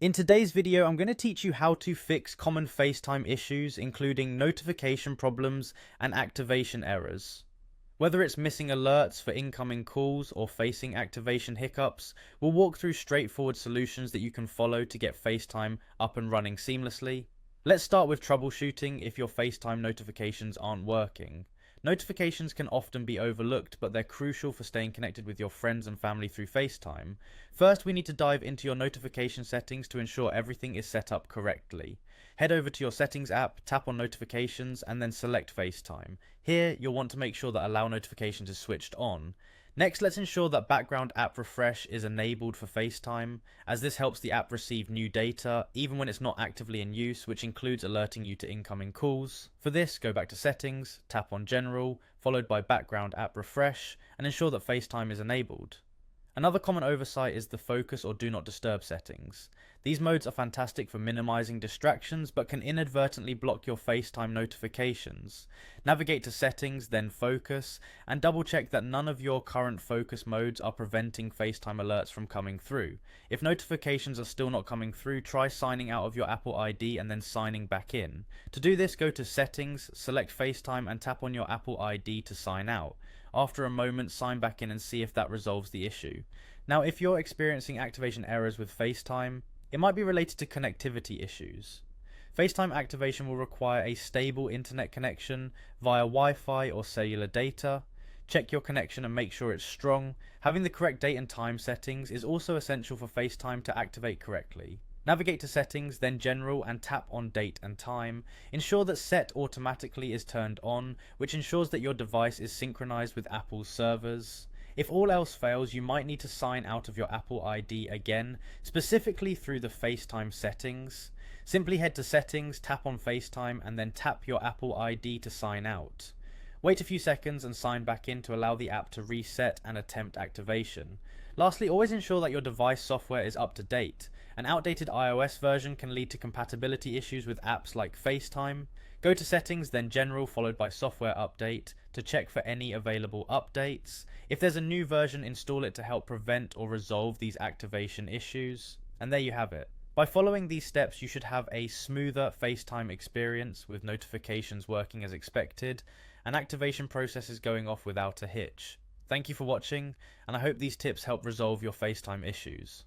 In today's video, I'm going to teach you how to fix common FaceTime issues, including notification problems and activation errors. Whether it's missing alerts for incoming calls or facing activation hiccups, we'll walk through straightforward solutions that you can follow to get FaceTime up and running seamlessly. Let's start with troubleshooting if your FaceTime notifications aren't working. Notifications can often be overlooked, but they're crucial for staying connected with your friends and family through FaceTime. First, we need to dive into your notification settings to ensure everything is set up correctly. Head over to your settings app, tap on notifications, and then select FaceTime. Here, you'll want to make sure that allow notifications is switched on. Next, let's ensure that background app refresh is enabled for FaceTime, as this helps the app receive new data, even when it's not actively in use, which includes alerting you to incoming calls. For this, go back to Settings, tap on General, followed by Background App Refresh, and ensure that FaceTime is enabled. Another common oversight is the focus or do not disturb settings. These modes are fantastic for minimizing distractions, but can inadvertently block your FaceTime notifications. Navigate to settings, then focus, and double check that none of your current focus modes are preventing FaceTime alerts from coming through. If notifications are still not coming through, try signing out of your Apple ID and then signing back in. To do this, go to settings, select FaceTime and tap on your Apple ID to sign out. After a moment, sign back in and see if that resolves the issue. Now, if you're experiencing activation errors with FaceTime, it might be related to connectivity issues. FaceTime activation will require a stable internet connection via Wi-Fi or cellular data. Check your connection and make sure it's strong. Having the correct date and time settings is also essential for FaceTime to activate correctly. Navigate to Settings, then General, and tap on Date and Time. Ensure that Set Automatically is turned on, which ensures that your device is synchronized with Apple's servers. If all else fails, you might need to sign out of your Apple ID again, specifically through the FaceTime settings. Simply head to Settings, tap on FaceTime, and then tap your Apple ID to sign out. Wait a few seconds and sign back in to allow the app to reset and attempt activation. Lastly, always ensure that your device software is up to date. An outdated iOS version can lead to compatibility issues with apps like FaceTime. Go to Settings, then General, followed by Software Update to check for any available updates. If there's a new version, install it to help prevent or resolve these activation issues. And there you have it. By following these steps, you should have a smoother FaceTime experience with notifications working as expected and activation processes going off without a hitch. Thank you for watching, and I hope these tips help resolve your FaceTime issues.